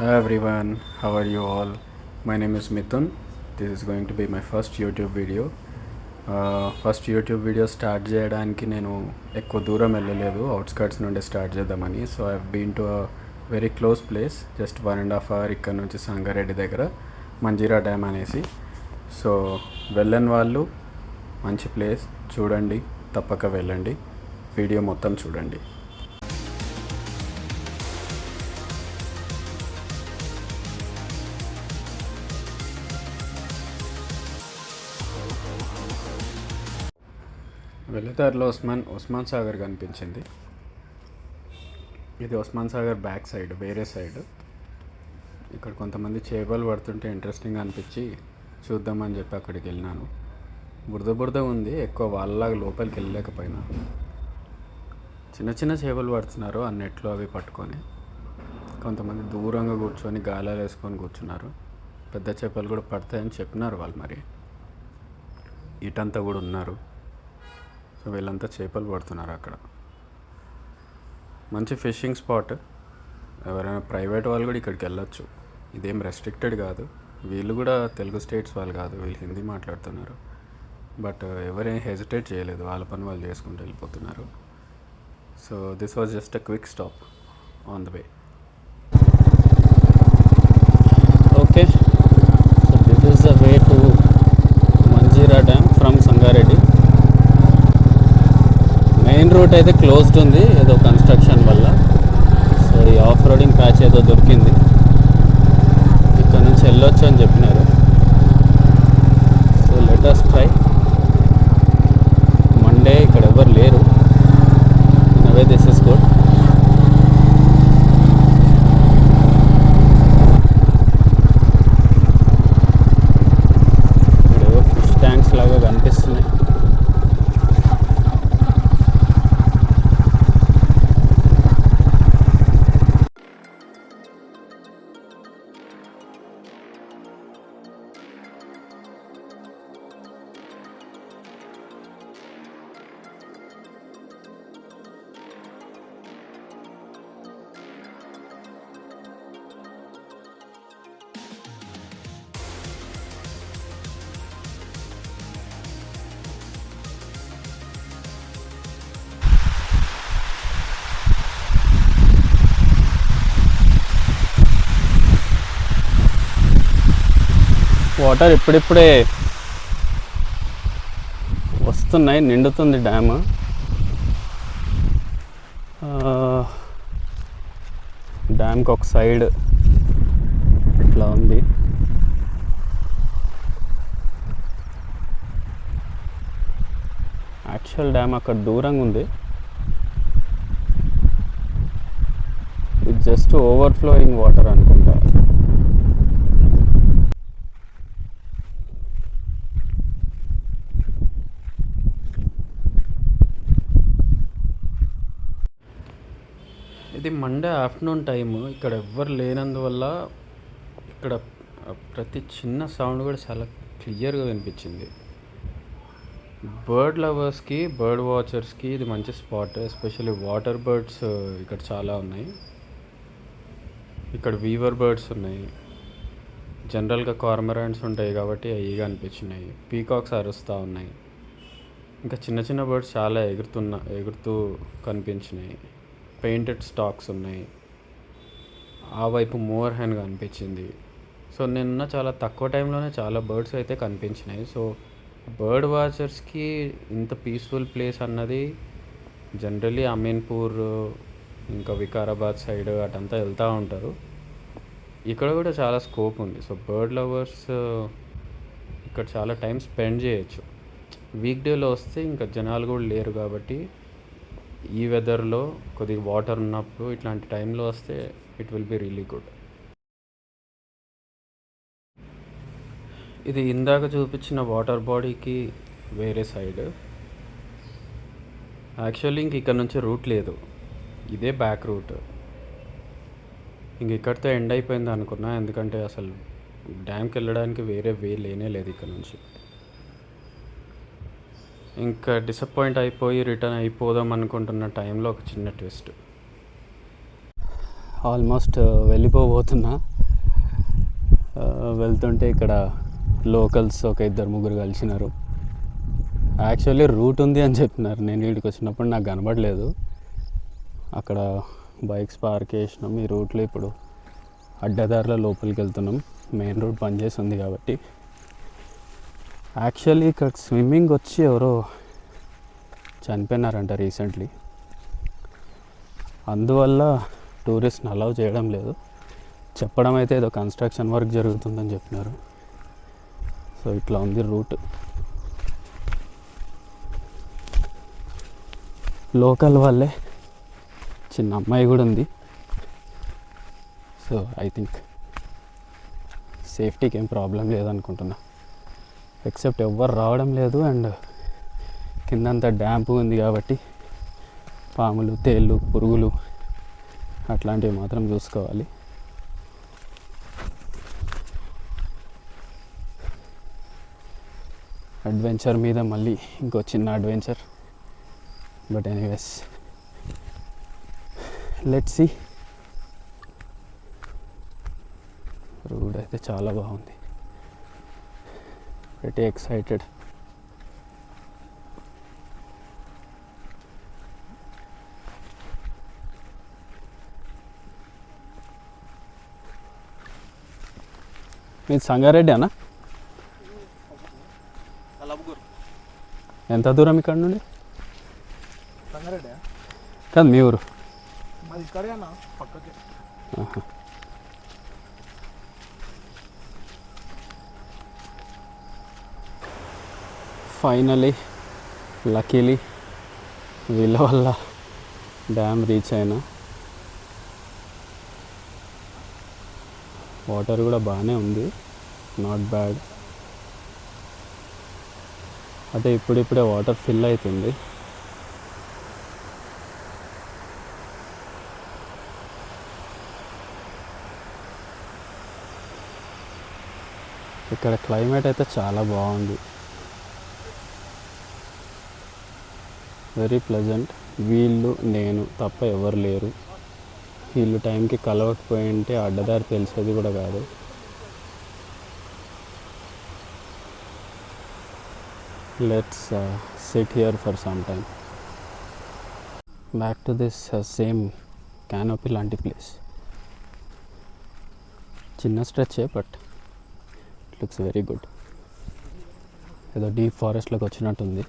Hi everyone, how are you all? My name is Mithun. This is going to be my first YouTube video. First YouTube video start చేయడానికి నేను ఎక్కువ దూరం వెళ్ళలేదు, outskirts నుండి start చేద్దామని. So I been to a very close place, just 1.5 hour ఇక్కడ నుంచి సంగారెడ్డి దగ్గర మంజీరా డ్యామ్ అనేసి. సో వెళ్ళని వాళ్ళు మంచి ప్లేస్ చూడండి, తప్పక వెళ్ళండి, వీడియో మొత్తం చూడండి. వెళ్ళేదారిలో ఉస్మాన్ సాగర్ కనిపించింది. ఇది ఉస్మాన్ సాగర్ బ్యాక్ సైడ్, వేరే సైడ్. ఇక్కడ కొంతమంది చేపలు పడుతుంటే ఇంట్రెస్టింగ్ అనిపించి చూద్దామని చెప్పి అక్కడికి వెళ్ళినాను. బురద ఉంది, ఎక్కువ వాళ్ళలాగా లోపలికి వెళ్ళలేకపోయినా. చిన్న చిన్న చేపలు పడుతున్నారు ఆ నెట్లు అవి పట్టుకొని. కొంతమంది దూరంగా కూర్చొని గాలాలు వేసుకొని కూర్చున్నారు. పెద్ద చేపలు కూడా పడతాయని చెప్పినారు వాళ్ళు. మరి ఇటంతా కూడా ఉన్నారు. సో వీళ్ళంతా చేపలు పడుతున్నారు అక్కడ. మంచి ఫిషింగ్ స్పాట్. ఎవరైనా ప్రైవేట్ వాళ్ళు కూడా ఇక్కడికి వెళ్ళొచ్చు, ఇదేం రెస్ట్రిక్టెడ్ కాదు. వీళ్ళు కూడా తెలుగు స్టేట్స్ వాళ్ళు కాదు, వీళ్ళు హిందీ మాట్లాడుతున్నారు. బట్ ఎవరేం హెజిటేట్ చేయలేదు, వాళ్ళ పని వాళ్ళు చేసుకుంటూ వెళ్ళిపోతున్నారు. So this was just a quick stop on the way. Okay, so this is the way to Manjira dam from Sangareddy. Main route అయితే క్లోజ్డ్ ఉంది ఏదో కన్స్ట్రక్షన్ వల్ల. సో ఈ ఆఫ్ రోడింగ్ ప్యాచ్ ఏదో దొరికింది, ఇక్కడ నుంచి వెళ్ళొచ్చు అని చెప్పినారు. So let us try. Monday ఇక్కడ ఎవరు లేరు. In away this is good. ఇక్కడ ఏవో ఫిష్ ట్యాంక్స్ లాగా కనిపిస్తున్నాయి. వాటర్ ఇప్పుడిప్పుడే వస్తున్నాయి, నిండుతుంది డ్యామ్. డ్యామ్కి ఒక సైడ్ ఇట్లా ఉంది. యాక్చువల్ డ్యామ్ అక్కడ దూరంగా ఉంది. ఇది జస్ట్ ఓవర్ఫ్లోయింగ్ వాటర్ అనుకుంటా. ఇది మండే ఆఫ్టర్నూన్ టైము. ఇక్కడ ఎవ్వరు లేనందువల్ల ఇక్కడ ప్రతి చిన్న సౌండ్ కూడా చాలా క్లియర్గా వినిపించింది. బర్డ్ లవర్స్కి, బర్డ్ వాచర్స్కి ఇది మంచి స్పాట్. ఎస్పెషల్లీ వాటర్ బర్డ్స్ ఇక్కడ చాలా ఉన్నాయి. ఇక్కడ వీవర్ బర్డ్స్ ఉన్నాయి. జనరల్గా కార్మరాంట్స్ ఉంటాయి కాబట్టి అవి అనిపించినాయి. పీకాక్స్ అరుస్తూ ఉన్నాయి. ఇంకా చిన్న చిన్న బర్డ్స్ చాలా ఎగురుతూ కనిపించినాయి. పెయింటెడ్ స్టాక్స్ ఉన్నాయి. ఆ వైపు మోర్ హ్యాన్గా అనిపించింది. సో నిన్న చాలా తక్కువ టైంలోనే చాలా బర్డ్స్ అయితే కనిపించినాయి. సో బర్డ్ వాచర్స్కి ఇంత పీస్ఫుల్ ప్లేస్ అన్నది జనరలీ అమీన్పూర్, ఇంకా వికారాబాద్ సైడ్ అటంతా వెళ్తూ ఉంటారు. ఇక్కడ కూడా చాలా స్కోప్ ఉంది. సో బర్డ్ లవర్స్ ఇక్కడ చాలా టైం స్పెండ్ చేయొచ్చు. వీక్ డేలో వస్తే ఇంకా జనాలు కూడా లేరు కాబట్టి, ఈ వెదర్లో కొద్దిగా వాటర్ ఉన్నప్పుడు ఇట్లాంటి టైంలో వస్తే it will be really good. ఇది ఇందాక చూపించిన వాటర్ బాడీకి వేరే సైడ్. యాక్చువల్లీ ఇంక ఇక్కడ నుంచి రూట్ లేదు, ఇదే బ్యాక్ రూట్. ఇంక ఇక్కడితో ఎండ్ అయిపోయింది అనుకున్నా, ఎందుకంటే అసలు డ్యామ్కి వెళ్ళడానికి వేరే వే లేనే లేదు ఇక్కడ నుంచి. ఇంకా డిసప్పాయింట్ అయిపోయి రిటర్న్ అయిపోదాం అనుకుంటున్న టైంలో ఒక చిన్న ట్విస్ట్. ఆల్మోస్ట్ వెళ్ళిపోబోతున్నా. వెళ్తుంటే ఇక్కడ లోకల్స్ ఒక ఇద్దరు ముగ్గురు కలిసినారు. యాక్చువల్లీ రూట్ ఉంది అని చెప్పినారు. నేను ఇక్కడికి వచ్చినప్పుడు నాకు కనబడలేదు. అక్కడ బైక్స్ పార్క్ చేసినాం. ఈ రూట్లో ఇప్పుడు అడ్డదారిలో లోపలికి వెళ్తున్నాం. మెయిన్ రోడ్ పనిచేసి ఉంది కాబట్టి. యాక్చువల్లీ ఇక్కడ స్విమ్మింగ్ వచ్చి ఎవరో చనిపోయినారంట రీసెంట్లీ. అందువల్ల టూరిస్ట్ని అలౌ చేయడం లేదు. చెప్పడం అయితే ఏదో కన్స్ట్రక్షన్ వర్క్ జరుగుతుందని చెప్పినారు. సో ఇట్లా ఉంది రూట్. లోకల్ వాళ్ళే, చిన్న అమ్మాయి కూడా ఉంది. సో ఐ థింక్ సేఫ్టీకి ఏం ప్రాబ్లం లేదనుకుంటున్నా. ఎక్సెప్ట్ ఎవ్వరు రావడం లేదు. అండ్ కిందంతా డ్యాంపు ఉంది కాబట్టి పాములు, తేళ్ళు, పురుగులు అట్లాంటివి మాత్రం చూసుకోవాలి. అడ్వెంచర్ మీద మళ్ళీ ఇంకో చిన్న adventure. But anyways let's see. Road అయితే చాలా బాగుంది. Very excited. మీది సంగారెడ్డి అన్న? ఎంత దూరం ఇక్కడ నుండి? కాదు మీ ఊరు? ఫైనలీ లక్కీలీ వీళ్ళ వల్ల డ్యామ్ రీచ్ అయినా. వాటర్ కూడా బాగానే ఉంది, నాట్ బ్యాడ్. అదే ఇప్పుడిప్పుడే వాటర్ ఫిల్ అవుతుంది. ఇక్కడ క్లైమేట్ అయితే చాలా బాగుంది, వెరీ ప్లెజెంట్. వీళ్ళు నేను తప్ప ఎవరు లేరు. వీళ్ళు టైంకి కలవకపోయింటే అడ్డదారి తెలిసేది కూడా కాదు. Let's sit here for some time. Back to this same canopy లాంటి ప్లేస్. చిన్న స్ట్రెచ్చే but it looks very good. ఏదో డీప్ ఫారెస్ట్లోకి వచ్చినట్టుంది.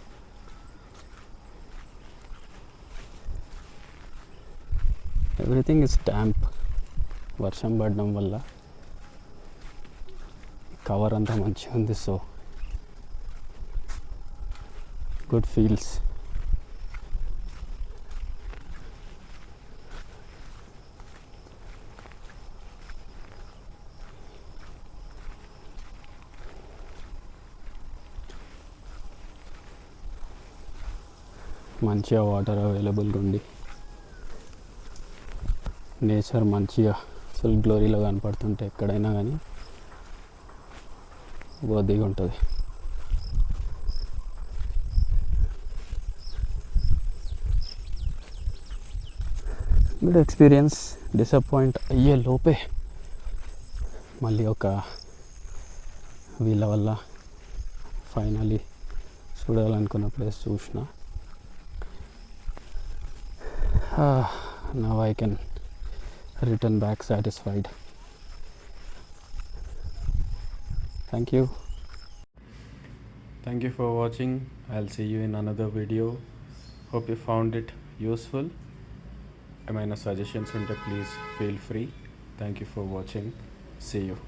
Everything is damp. వర్షం పడడం వల్ల కవర్ అంతా మంచిగా ఉంది. So good feels. మంచిగా వాటర్ అవైలబుల్గా ఉంది. నేచర్ మంచిగా ఫుల్ గ్లోరీలో కనపడుతుంటే ఎక్కడైనా కానీ బోధిగా ఉంటుంది. Good experience. డిసప్పాయింట్ అయ్యే లోపే మళ్ళీ ఒక వీళ్ళ వల్ల ఫైనలీ చూడాలనుకున్న ప్లేస్ చూసిన. Now I can return back satisfied. Thank you for watching. I'll see you in another video. Hope you found it useful. Emina suggestions unte please feel free. Thank you for watching. See you.